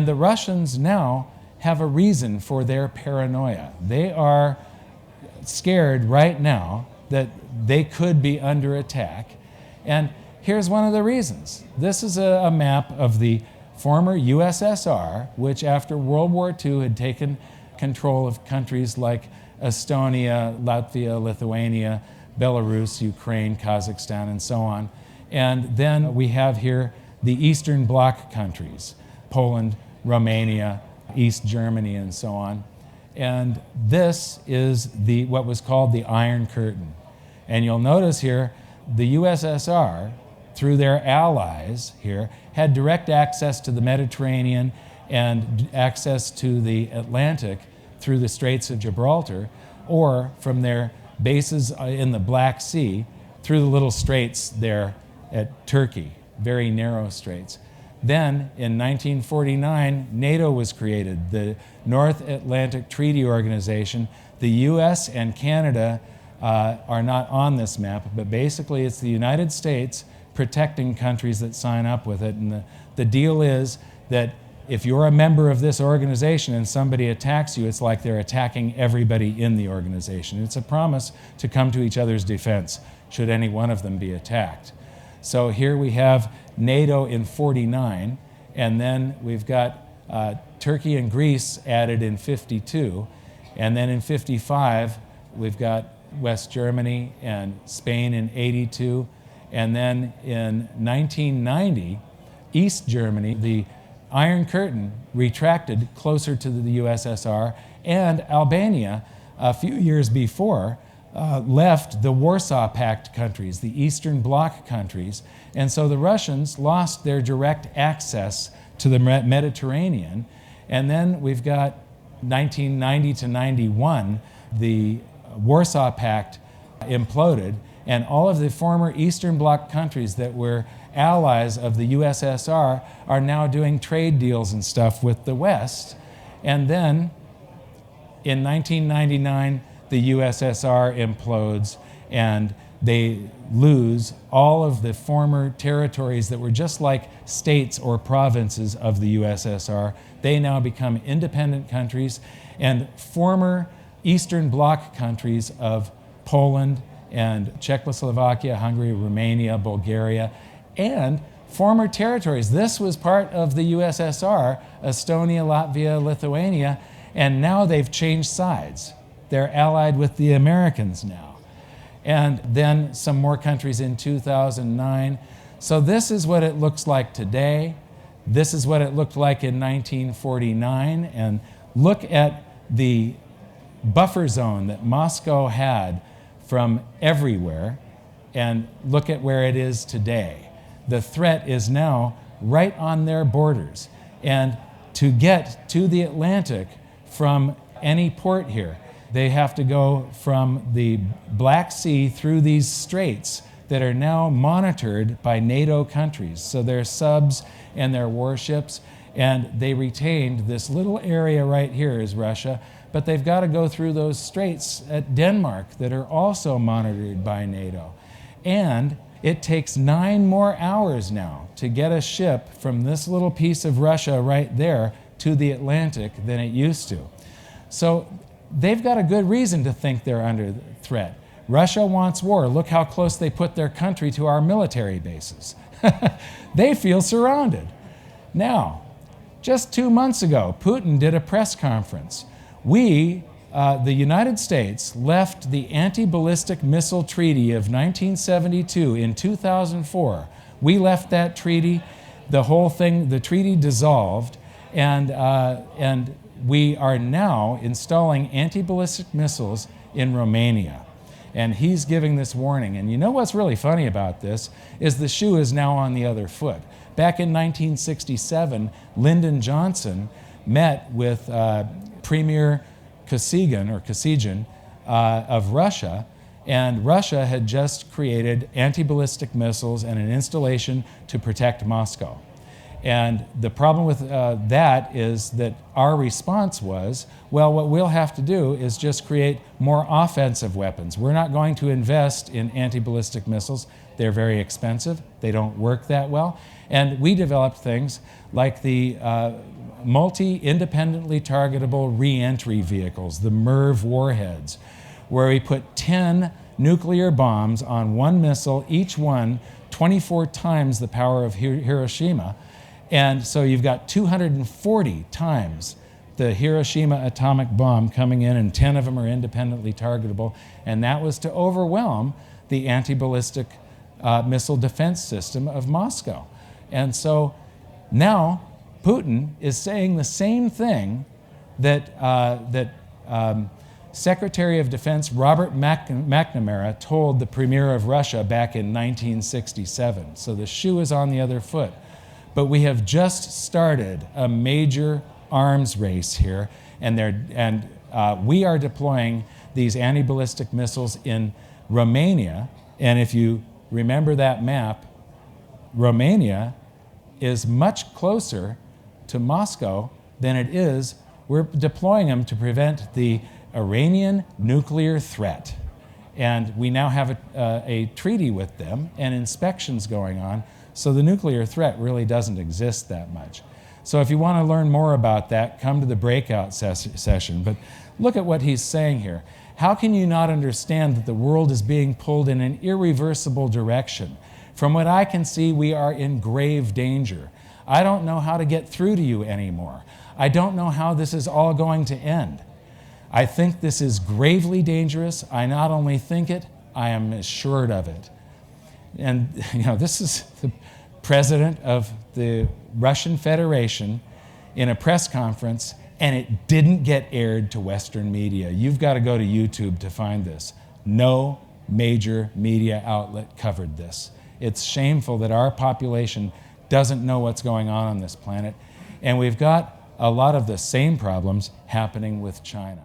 And the Russians now have a reason for their paranoia. They are scared right now that they could be under attack. And here's one of the reasons. This is a map of the former USSR, which after World War II had taken control of countries like Estonia, Latvia, Lithuania, Belarus, Ukraine, Kazakhstan, and so on. And then we have here the Eastern Bloc countries, Poland, Romania, East Germany, and so on. And this is what was called the Iron Curtain. And you'll notice here, the USSR, through their allies here, had direct access to the Mediterranean and access to the Atlantic through the Straits of Gibraltar, or from their bases in the Black Sea through the little straits there at Turkey, very narrow straits. Then, in 1949, NATO was created, the North Atlantic Treaty Organization. The US and Canada are not on this map, but basically it's the United States protecting countries that sign up with it. And the deal is that if you're a member of this organization and somebody attacks you, it's like they're attacking everybody in the organization. It's a promise to come to each other's defense should any one of them be attacked. So here we have NATO in 49, and then we've got Turkey and Greece added in 52, and then in 55 we've got West Germany and Spain in 82, and then in 1990, East Germany, the Iron Curtain retracted closer to the USSR, and Albania, a few years before, left the Warsaw Pact countries, the Eastern Bloc countries, and so the Russians lost their direct access to the Mediterranean. And then we've got 1990 to 91, the Warsaw Pact imploded, and all of the former Eastern Bloc countries that were allies of the USSR are now doing trade deals and stuff with the West. And then in 1999, the USSR implodes and they lose all of the former territories that were just like states or provinces of the USSR. They now become independent countries, and former Eastern Bloc countries of Poland and Czechoslovakia, Hungary, Romania, Bulgaria, and former territories. This was part of the USSR, Estonia, Latvia, Lithuania, and now they've changed sides. They're allied with the Americans now. And then some more countries in 2009. So this is what it looks like today. This is what it looked like in 1949. And look at the buffer zone that Moscow had from everywhere, and look at where it is today. The threat is now right on their borders. And to get to the Atlantic from any port here, they have to go from the Black Sea through these straits that are now monitored by NATO countries. So their subs and their warships, and they retained this little area right here is Russia, but they've got to go through those straits at Denmark that are also monitored by NATO. And it takes 9 more hours now to get a ship from this little piece of Russia right there to the Atlantic than it used to. So they've got a good reason to think they're under threat. Russia wants war. Look how close they put their country to our military bases. They feel surrounded. Now, just 2 months ago, Putin did a press conference. We, the United States, left the Anti-Ballistic Missile Treaty of 1972 in 2004. We left that treaty, the whole thing, the treaty dissolved, and we are now installing anti-ballistic missiles in Romania. And he's giving this warning. And you know what's really funny about this is the shoe is now on the other foot. Back in 1967, Lyndon Johnson met with Premier Kosygin of Russia, and Russia had just created anti-ballistic missiles and an installation to protect Moscow. And the problem with that is that our response was, well, what we'll have to do is just create more offensive weapons. We're not going to invest in anti-ballistic missiles. They're very expensive. They don't work that well. And we developed things like the multi-independently targetable re-entry vehicles, the MIRV warheads, where we put 10 nuclear bombs on one missile, each one 24 times the power of Hiroshima. And so you've got 240 times the Hiroshima atomic bomb coming in, and 10 of them are independently targetable. And that was to overwhelm the anti-ballistic missile defense system of Moscow. And so now Putin is saying the same thing that, Secretary of Defense Robert McNamara told the Premier of Russia back in 1967. So the shoe is on the other foot. But we have just started a major arms race here, and we are deploying these anti-ballistic missiles in Romania. And if you remember that map, Romania is much closer to Moscow than it is. We're deploying them to prevent the Iranian nuclear threat. And we now have a treaty with them and inspections going on, so the nuclear threat really doesn't exist that much. So if you want to learn more about that, come to the breakout session. But look at what he's saying here. How can you not understand that the world is being pulled in an irreversible direction? From what I can see, we are in grave danger. I don't know how to get through to you anymore. I don't know how this is all going to end. I think this is gravely dangerous. I not only think it, I am assured of it. And this is the president of the Russian Federation in a press conference, and it didn't get aired to Western media. You've got to go to YouTube to find this. No major media outlet covered this. It's shameful that our population doesn't know what's going on this planet, and we've got a lot of the same problems happening with China.